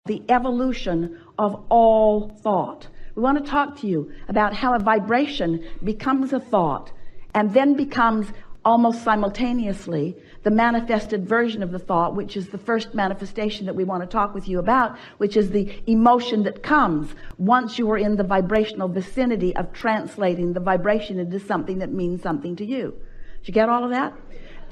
the evolution of all thought. We want to talk to you about how a vibration becomes a thought and then becomes almost simultaneously the manifested version of the thought, which is the first manifestation that we want to talk with you about, which is the emotion that comes once you are in the vibrational vicinity of translating the vibration into something that means something to you. Did you get all of that?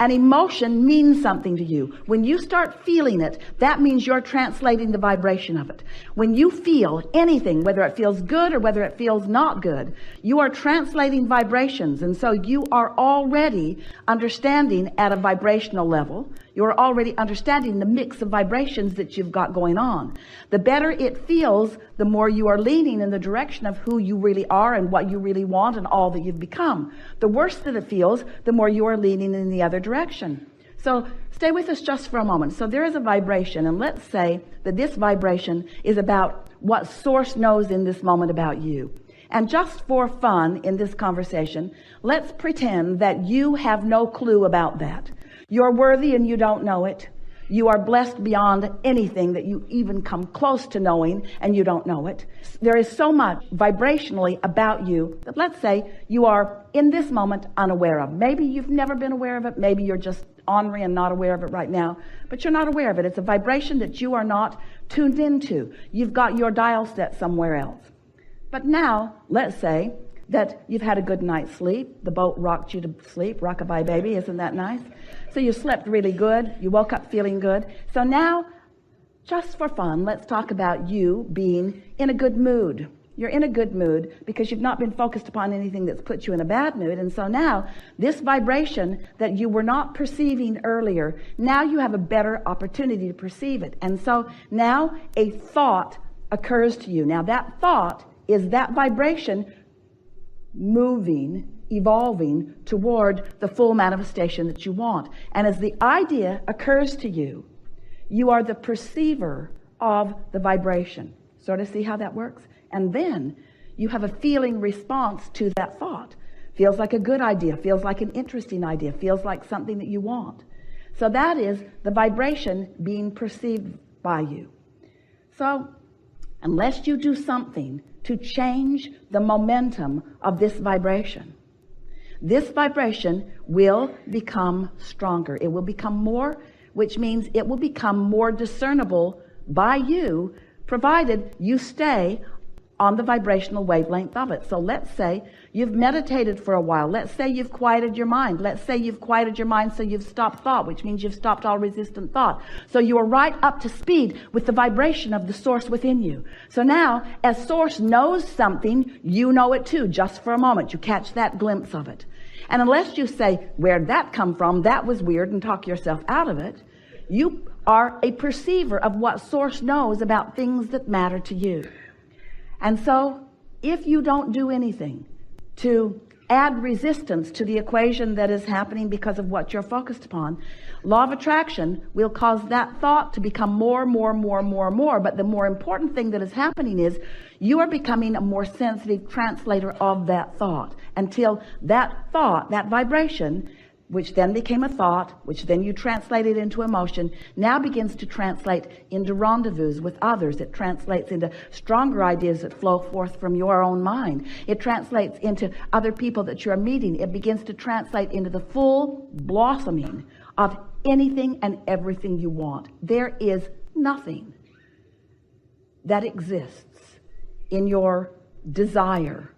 An emotion means something to you. When you start feeling it, that means you're translating the vibration of it. When you feel anything, whether it feels good or whether it feels not good, you are translating vibrations. And so you are already understanding at a vibrational level. You're already understanding the mix of vibrations that you've got going on. The better it feels, the more you are leaning in the direction of who you really are and what you really want and all that you've become. The worse that it feels, the more you are leaning in the other direction. So stay with us just for a moment. So there is a vibration, and let's say that this vibration is about what Source knows in this moment about you. And just for fun in this conversation, let's pretend that you have no clue about that. You're worthy and you don't know it. You are blessed beyond anything that you even come close to knowing, and you don't know it. There is so much vibrationally about you that, let's say, you are in this moment unaware of. Maybe you've never been aware of it. Maybe you're just ornery and not aware of it right now, but you're not aware of it. It's a vibration that you are not tuned into. You've got your dial set somewhere else. But now, let's say that you've had a good night's sleep. The boat rocked you to sleep. Rockabye baby, isn't that nice? So you slept really good. You woke up feeling good. So now, just for fun, let's talk about you being in a good mood. You're in a good mood because you've not been focused upon anything that's put you in a bad mood. And so now, this vibration that you were not perceiving earlier, now you have a better opportunity to perceive it. And so now a thought occurs to you. Now that thought is that vibration moving, evolving toward the full manifestation that you want. And as the idea occurs to you, you are the perceiver of the vibration. Sort of see how that works? And then you have a feeling response to that thought. Feels like a good idea, feels like an interesting idea, feels like something that you want. So that is the vibration being perceived by you. So unless you do something to change the momentum of this vibration will become stronger. It will become more, which means it will become more discernible by you, provided you stay on the vibrational wavelength of it. So let's say you've meditated for a while. Let's say you've quieted your mind. Let's say you've quieted your mind so you've stopped thought, which means you've stopped all resistant thought. So you are right up to speed with the vibration of the Source within you. So now, as Source knows something, you know it too, just for a moment. You catch that glimpse of it. And unless you say, where'd that come from? That was weird, and talk yourself out of it, you are a perceiver of what Source knows about things that matter to you. And so, if you don't do anything to add resistance to the equation that is happening because of what you're focused upon, law of attraction will cause that thought to become more. But the more important thing that is happening is you are becoming a more sensitive translator of that thought, until that thought, that vibration, which then became a thought, which then you translated into emotion, now begins to translate into rendezvous with others. It translates into stronger ideas that flow forth from your own mind. It translates into other people that you're meeting. It begins to translate into the full blossoming of anything and everything you want. There is nothing that exists in your desire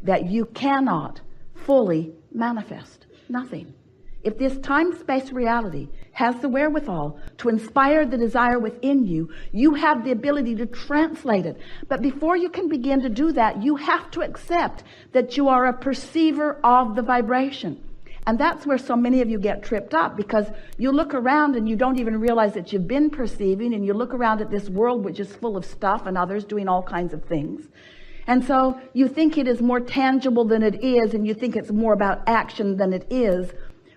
that you cannot fully manifest. Nothing. If this time-space reality has the wherewithal to inspire the desire within you, you have the ability to translate it. But before you can begin to do that, you have to accept that you are a perceiver of the vibration. And that's where so many of you get tripped up, because you look around and you don't even realize that you've been perceiving, and you look around at this world which is full of stuff and others doing all kinds of things. And so you think it is more tangible than it is, and you think it's more about action than it is.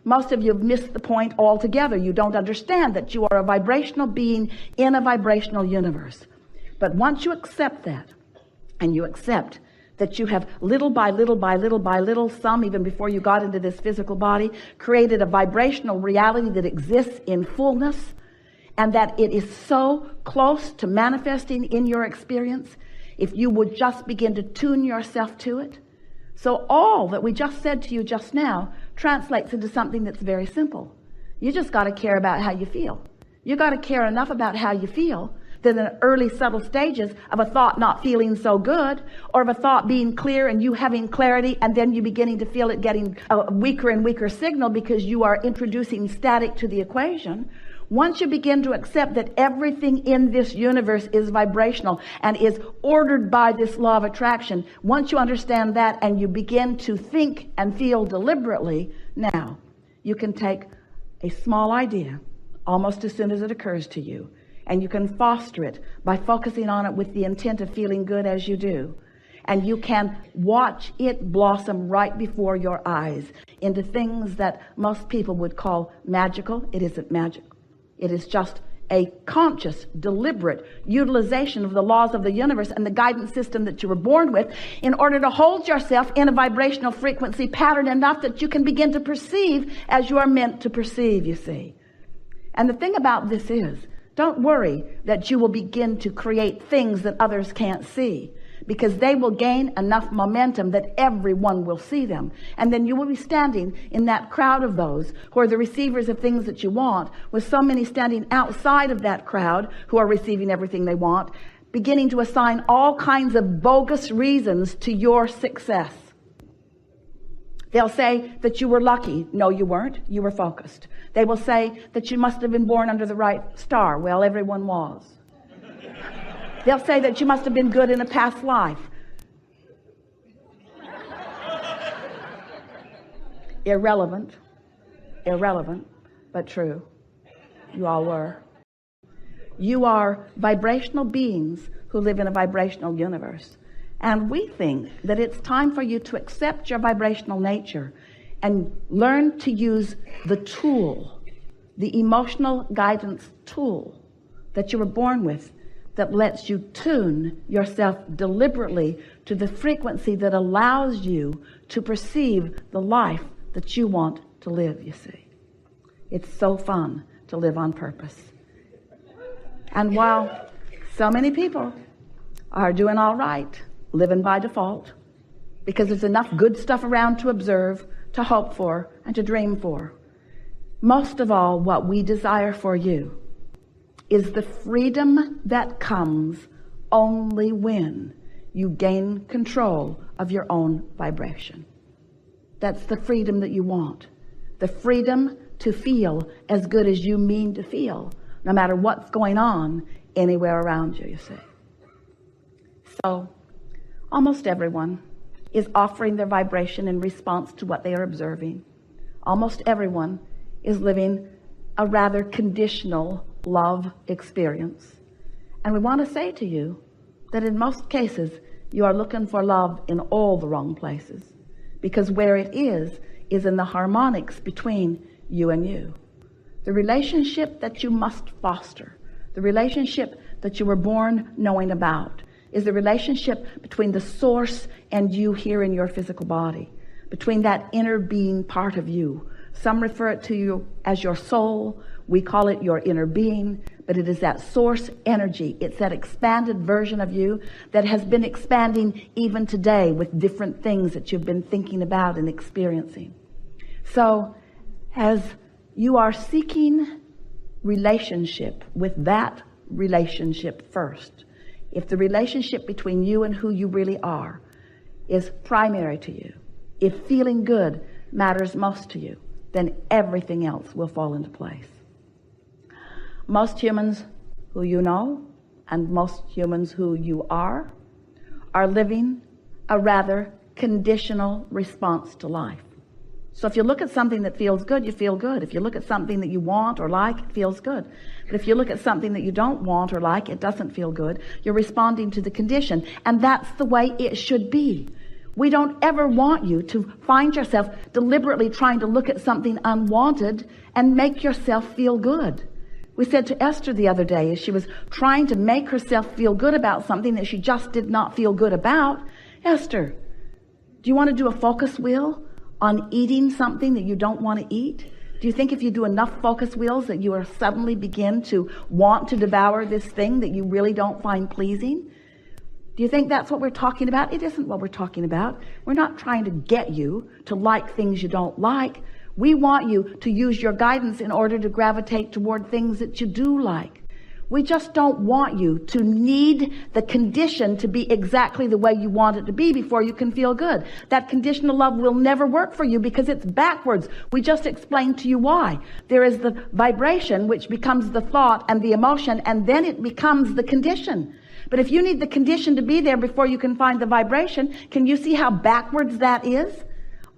Most of you have missed the point altogether. You don't understand that you are a vibrational being in a vibrational universe. But once you accept that, and you accept that you have little by little, some even before you got into this physical body, created a vibrational reality that exists in fullness, and that it is so close to manifesting in your experience if you would just begin to tune yourself to it. So all that we just said to you just now translates into something that's very simple. You just got to care about how you feel. You got to care enough about how you feel that in the early subtle stages of a thought not feeling so good, or of a thought being clear and you having clarity, and then you beginning to feel it getting a weaker and weaker signal because you are introducing static to the equation. Once you begin to accept that everything in this universe is vibrational and is ordered by this law of attraction, once you understand that and you begin to think and feel deliberately, now you can take a small idea almost as soon as it occurs to you, and you can foster it by focusing on it with the intent of feeling good as you do. And you can watch it blossom right before your eyes into things that most people would call magical. It isn't magical. It is just a conscious, deliberate utilization of the laws of the universe and the guidance system that you were born with in order to hold yourself in a vibrational frequency pattern enough that you can begin to perceive as you are meant to perceive, you see. And the thing about this is, don't worry that you will begin to create things that others can't see, because they will gain enough momentum that everyone will see them. And then you will be standing in that crowd of those who are the receivers of things that you want, with so many standing outside of that crowd who are receiving everything they want, beginning to assign all kinds of bogus reasons to your success. They'll say that you were lucky. No, you weren't. You were focused. They will say that you must have been born under the right star. Well, everyone was. They'll say that you must have been good in a past life. Irrelevant, but true. You all were. You are vibrational beings who live in a vibrational universe. And we think that it's time for you to accept your vibrational nature and learn to use the tool, the emotional guidance tool that you were born with, that lets you tune yourself deliberately to the frequency that allows you to perceive the life that you want to live, you see. It's so fun to live on purpose. And while so many people are doing all right, living by default, because there's enough good stuff around to observe, to hope for, and to dream for, most of all, what we desire for you is the freedom that comes only when you gain control of your own vibration. That's the freedom that you want. The freedom to feel as good as you mean to feel, no matter what's going on anywhere around you, you see. So, almost everyone is offering their vibration in response to what they are observing. Almost everyone is living a rather conditional love experience. And we want to say to you that in most cases you are looking for love in all the wrong places, because where it is in the harmonics between you and you. The relationship that you must foster, the relationship that you were born knowing about, is the relationship between the source and you here in your physical body, between that inner being part of you. Some refer it to you as your soul. We call it your inner being, but it is that source energy. It's that expanded version of you that has been expanding even today with different things that you've been thinking about and experiencing. So as you are seeking relationship with that relationship first, if the relationship between you and who you really are is primary to you, if feeling good matters most to you, then everything else will fall into place. Most humans who you know and most humans who you are living a rather conditional response to life. So if you look at something that feels good, you feel good. If you look at something that you want or like, it feels good. But if you look at something that you don't want or like, it doesn't feel good. You're responding to the condition. And that's the way it should be. We don't ever want you to find yourself deliberately trying to look at something unwanted and make yourself feel good. We said to Esther the other day, as she was trying to make herself feel good about something that she just did not feel good about, Esther, do you want to do a focus wheel on eating something that you don't want to eat? Do Do you think if you do enough focus wheels that you will suddenly begin to want to devour this thing that you really don't find pleasing? Do you think that's what we're talking about? It isn't what we're talking about. We're not trying to get you to like things you don't like. We want you to use your guidance in order to gravitate toward things that you do like. We just don't want you to need the condition to be exactly the way you want it to be before you can feel good. That conditional love will never work for you because it's backwards. We just explained to you why. There is the vibration, which becomes the thought and the emotion, and then it becomes the condition. But if you need the condition to be there before you can find the vibration, can you see how backwards that is?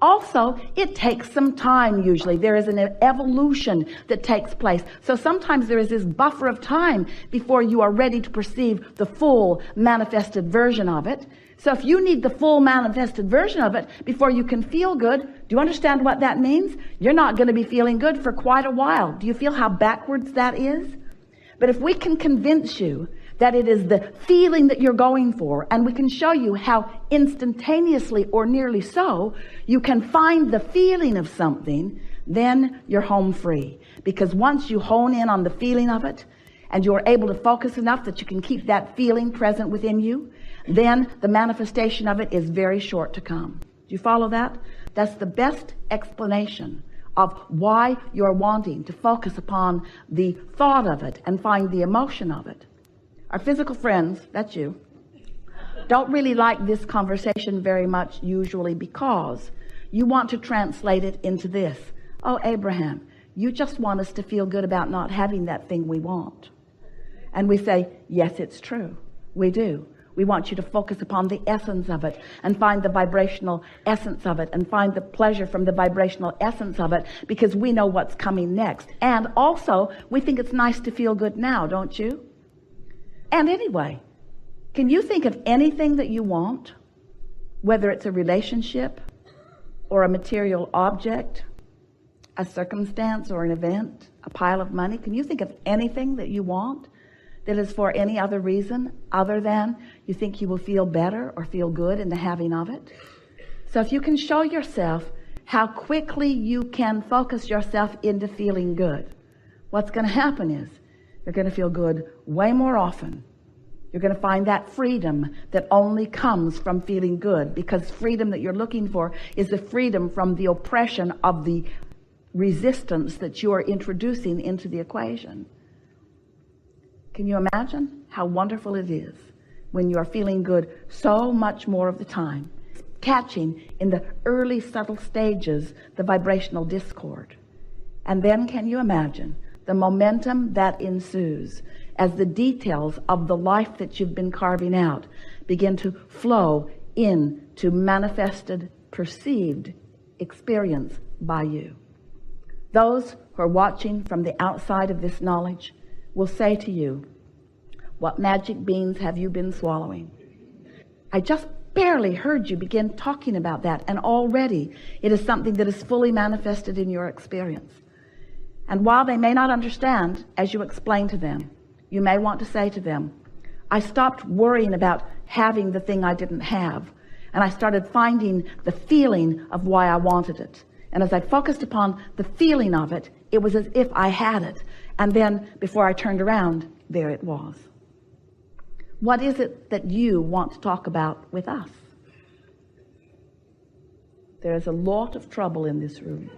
Also, it takes some time usually. There is an evolution that takes place. So sometimes there is this buffer of time before you are ready to perceive the full manifested version of it. So if you need the full manifested version of it before you can feel good, do you understand what that means? You're not going to be feeling good for quite a while. Do you feel how backwards that is? But if we can convince you that it is the feeling that you're going for, and we can show you how instantaneously or nearly so you can find the feeling of something, then you're home free. Because once you hone in on the feeling of it, and you're able to focus enough that you can keep that feeling present within you, then the manifestation of it is very short to come. Do you follow that? That's the best explanation of why you're wanting to focus upon the thought of it and find the emotion of it. Our physical friends, that's you, don't really like this conversation very much usually because you want to translate it into this. Oh, Abraham, you just want us to feel good about not having that thing we want. And we say, yes, it's true. We do. We want you to focus upon the essence of it and find the vibrational essence of it and find the pleasure from the vibrational essence of it because we know what's coming next. And also, we think it's nice to feel good now, don't you? And anyway, can you think of anything that you want, whether it's a relationship or a material object, a circumstance or an event, a pile of money? Can you think of anything that you want that is for any other reason other than you think you will feel better or feel good in the having of it? So if you can show yourself how quickly you can focus yourself into feeling good, what's going to happen is you're going to feel good way more often. You're going to find that freedom that only comes from feeling good, because freedom that you're looking for is the freedom from the oppression of the resistance that you are introducing into the equation. Can you imagine how wonderful it is when you are feeling good so much more of the time, catching in the early subtle stages the vibrational discord? And then can you imagine the momentum that ensues as the details of the life that you've been carving out begin to flow into manifested, perceived experience by you? Those who are watching from the outside of this knowledge will say to you, what magic beans have you been swallowing? I just barely heard you begin talking about that, and already it is something that is fully manifested in your experience. And while they may not understand, as you explain to them, you may want to say to them, I stopped worrying about having the thing I didn't have, and I started finding the feeling of why I wanted it. And as I focused upon the feeling of it, it was as if I had it. And then before I turned around, there it was. What is it that you want to talk about with us? There is a lot of trouble in this room.